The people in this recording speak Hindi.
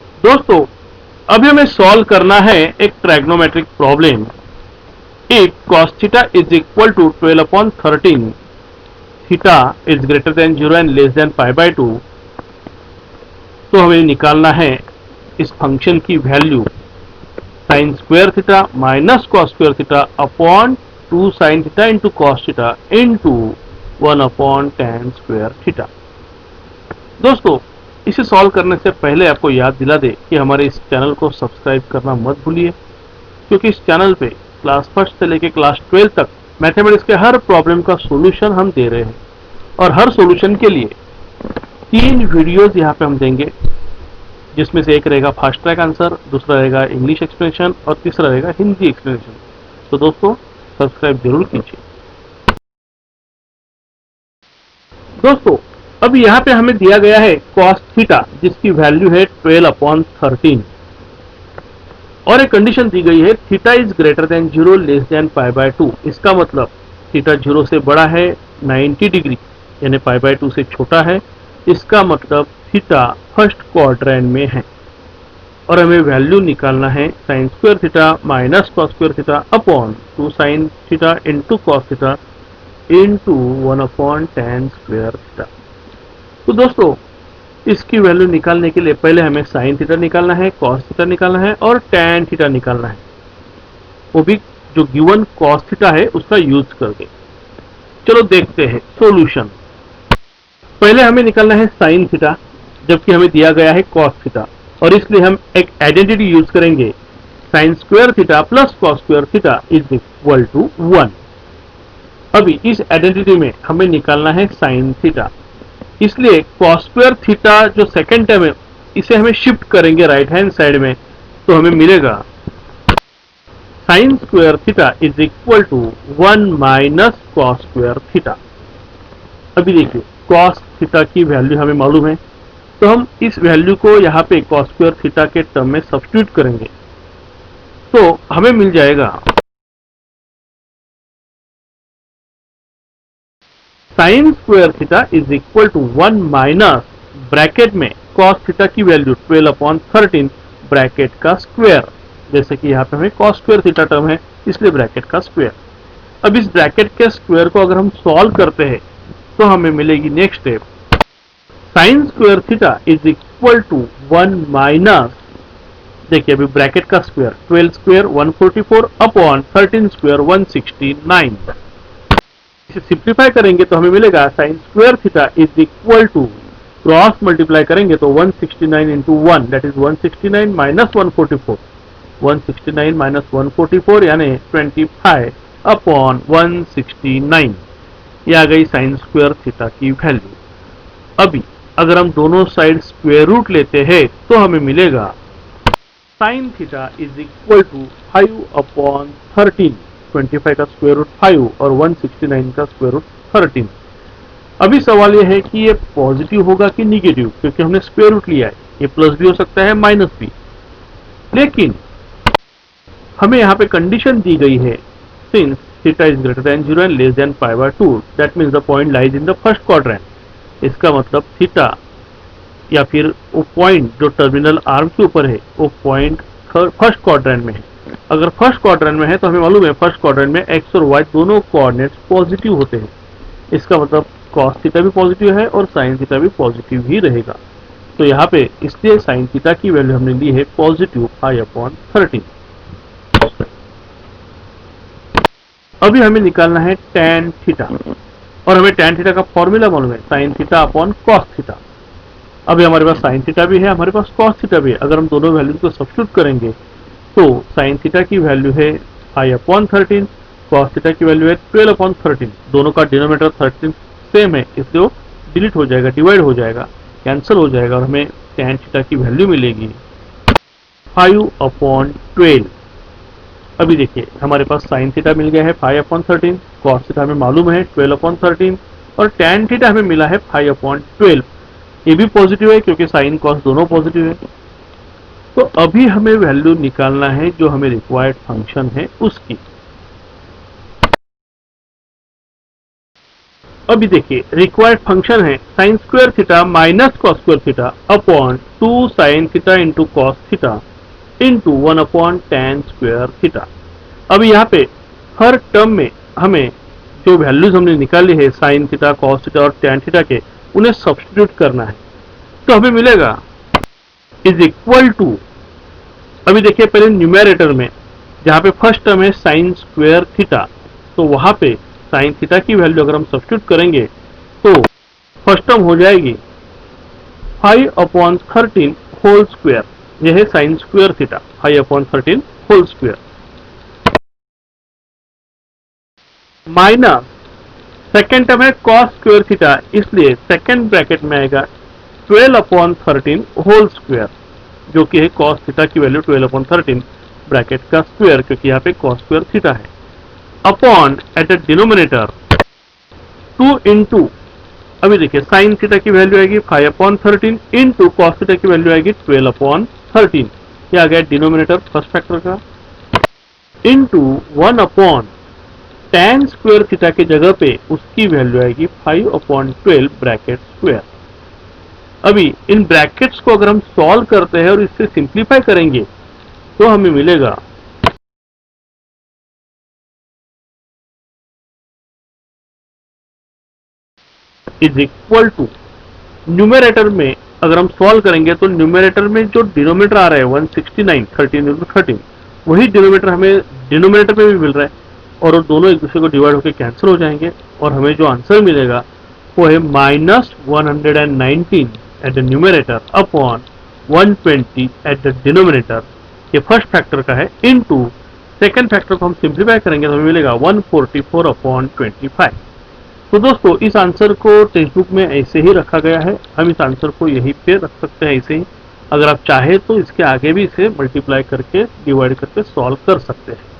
दोस्तों, अभी हमें सॉल्व करना है एक trigonometric problem. If cos theta is equal to 12/13, theta is greater than 0 and less than π/2, तो हमें निकालना है इस फंक्शन की value sine square theta minus cos square theta upon 2 sine theta into cos theta into 1/tan square theta. दोस्तों, इसे सॉल्व करने से पहले आपको याद दिला दे कि हमारे इस चैनल को सब्सक्राइब करना मत भूलिए, क्योंकि इस चैनल पे क्लास फर्स्ट से लेकर क्लास 12 तक मैथमेटिक्स के हर प्रॉब्लम का सॉल्यूशन हम दे रहे हैं, और हर सॉल्यूशन के लिए 3 वीडियोस यहाँ पे हम देंगे, जिसमें से एक रहेगा फास्ट ट्रैक आंसर, दूसरा रहेगा इंग्लिश एक्सप्लेनेशन और तीसरा रहेगा हिंदी एक्सप्लेनेशन। तो दोस्तों, सब्सक्राइब जरूर कीजिए। दोस्तों, अब यहाँ पे हमें दिया गया है cos थीटा, जिसकी वैल्यू है 12/13, और एक कंडीशन दी गई है theta is greater than 0 less than π/2। इसका मतलब थीटा 0 से बड़ा है 90 डिग्री, यानी π/2 से छोटा है। इसका मतलब थीटा फर्स्ट क्वाड्रेंट में है, और हमें वैल्यू निकालना है sine square theta minus cos square theta upon 2 sine theta into cos theta into 1/tan square theta. तो दोस्तों, इसकी वैल्यू निकालने के लिए पहले हमें साइन थीटा निकालना है, कॉस थीटा निकालना है और टैन थीटा निकालना है, वो भी जो गिवन कॉस थीटा है उसका यूज करके। चलो देखते हैं सॉल्यूशन। पहले हमें निकालना है साइन थीटा, जबकि हमें दिया गया है कॉस थीटा, और इसलिए हम एक आइडेंटिटी यूज करेंगे, sine square theta plus cos square theta is equal to 1। अभी इस आइडेंटिटी में हमें निकालना है साइन थीटा, इसलिए कॉस स्क्वायर थीटा जो सेकंड टर्म है इसे हमें शिफ्ट करेंगे राइट हैंड साइड में, तो हमें मिलेगा sine square theta is equal to 1 minus cos square theta. अभी देखिए, कॉस थीटा की वैल्यू हमें मालूम है, तो हम इस वैल्यू को यहाँ पे कॉस स्क्वायर थीटा के टर्म में सब्स्टिट्यूट करेंगे, तो हमें मिल जाएगा sine square theta is equal to 1 minus bracket में कॉस थीटा की वैल्यू 12/13 ब्रैकेट का स्क्वायर, जैसे कि यहाँ पे हमें कॉस स्क्वायर थीटा टर्म है इसलिए ब्रैकेट का स्क्वायर। अब इस ब्रैकेट के स्क्वायर को अगर हम सॉल्व करते हैं तो हमें मिलेगी next step, sine square theta is equal to 1 minus, देखिए अभी ब्रैकेट का स्क्वायर 12 स्क्वायर 144 अपॉन 13 स्क्वायर 169। इसे सिंप्लीफाई करेंगे तो हमें मिलेगा sine square theta is equal to, cross multiply करेंगे तो 169 into 1 that is 169 minus 144, 169 minus 144 यानी 25 अपॉन 169। ये आ गई साइन स्क्वायर थीटा की वैल्यू। अभी अगर हम दोनों साइड स्क्वायर रूट लेते हैं तो हमें मिलेगा sine theta is equal to 5/13, 25 का स्क्वायर रूट 5 और 169 का स्क्वायर रूट 13। अभी सवाल यह है कि ये पॉजिटिव होगा कि निगेटिव, क्योंकि हमने स्क्वायर रूट लिया है, ये प्लस भी हो सकता है माइनस भी, लेकिन हमें यहाँ पे कंडीशन दी गई है since theta is greater than 0 and less than π/2, that means the point lies in the first quadrant. इसका मतलब थीटा या फिर वो पॉइंट जो टर्मिनल आर्म के ऊपर है वो पॉइंट फर्स्ट क्वाड्रेंट में है। अगर फर्स्ट क्वाड्रेंट में है तो हमें मालूम है फर्स्ट क्वाड्रेंट में एक्स और वाई दोनों कोऑर्डिनेट्स पॉजिटिव होते हैं। इसका मतलब कॉस थीटा भी पॉजिटिव है और साइन थीटा भी पॉजिटिव ही रहेगा। तो यहाँ पे इसलिए साइन थीटा की वैल्यू हमने ली है पॉजिटिव 5/13। अभी हमें निकालना है tan थीटा, और हमें tan थीटा का फॉर्मूला मालूम है sine theta upon cos theta. अभी हमारे पास साइन थीटा भी है, हमारे पास कॉस थीटा भी है। अगर हम दोनों वैल्यू को सब्स्टिट्यूट करेंगे तो साइन थीटा की वैल्यू है 5/13, कॉस थीटा की वैल्यू है 12/13। दोनों का डिनोमिनेटर 13 सेम है, इसलिए वो डिलीट हो जाएगा, डिवाइड हो जाएगा, कैंसिल हो जाएगा, और हमें tan थीटा की वैल्यू मिलेगी 5/12। अभी देखिए हमारे पास साइन थीटा मिल गया है 5/13, कॉस थीटा हमें मालूम है 12/13, और tan थीटा हमें मिला है 5/12। ये भी पॉजिटिव है क्योंकि साइन कॉस दोनों पॉजिटिव है। तो अभी हमें वैल्यू निकालना है जो हमें रिक्वायर्ड फंक्शन है उसकी। अभी देखिए रिक्वायर्ड फंक्शन है sine square theta minus cos square theta upon 2 sine theta into cos theta into 1 upon ten square theta. अभी यहाँ पे हर टर्म में हमें जो वैल्यूज हमने निकाली है साइन थीटा कॉस थीटा और टेन थीटा के, उन्हें सब्स्टिट्यूट करना है। तो हमें मिलेगा इज इक्वल टू, अभी देखिए पहले न्यूमेरेटर में जहां पे फर्स्ट टर्म है साइन स्क्वायर थीटा, तो वहां पे साइन थीटा की वैल्यू अगर हम सब्स्टिट्यूट करेंगे तो फर्स्ट टर्म हो जाएगी 5 अपॉन 13 होल स्क्वायर, यह है sine square theta 5 upon 13 whole square, minus second term है कॉस स्क्वायर थीटा, इसलिए सेकेंड ब्रैकेट में आएगा 12 अपॉन 13 होल स्क्वायर, जो कि है कॉस थीटा की वैल्यू 12 अपॉन 13 ब्रैकेट का स्क्वायर, क्योंकि यहाँ पे कॉस स्क्वायर थीटा है, upon at the denominator 2 into, अभी देखिए साइन थीटा की वैल्यू आएगी 5 अपॉन 13 इंटू कॉस थीटा की वैल्यू आएगी 12 अपॉन 13, ये आ गया डिनोमिनेटर फर्स्ट फैक्टर का, into 1 upon tan square theta की जगह पे उसकी वैल्यू आएगी 5 अपॉन 12 ब्रैकेट स्क्वायर। अभी इन ब्रैकेट्स को अगर हम सॉल्व करते हैं और इससे सिंप्लीफाई करेंगे तो हमें मिलेगा इज इक्वल टू, न्यूमेरेटर में अगर हम सॉल्व करेंगे तो न्यूमेरेटर में जो डिनोमिनेटर आ रहा है 169 13 इंटू 13, वही डिनोमिनेटर हमें डिनोमिनेटर में भी मिल रहा है, और वो दोनों एक दूसरे को डिवाइड होकर कैंसिल हो जाएंगे, और हमें जो आंसर मिलेगा वो है minus 119 at the numerator upon 120 at the denominator, ये फर्स्ट फैक्टर का है, इनटू सेकंड फैक्टर को हम सिंप्लीफाई करेंगे तो हमें मिलेगा 144 अपॉन 25। तो दोस्तों इस आंसर को टेक्स्ट बुक में ऐसे ही रखा गया है, हम इस आंसर को यहीं पे रख सकते हैं ऐसे ही, अगर आप चाहे तो इसके आगे भी इसे मल्टीप्लाई करके डिवाइड करके सॉल्व कर सकते हैं।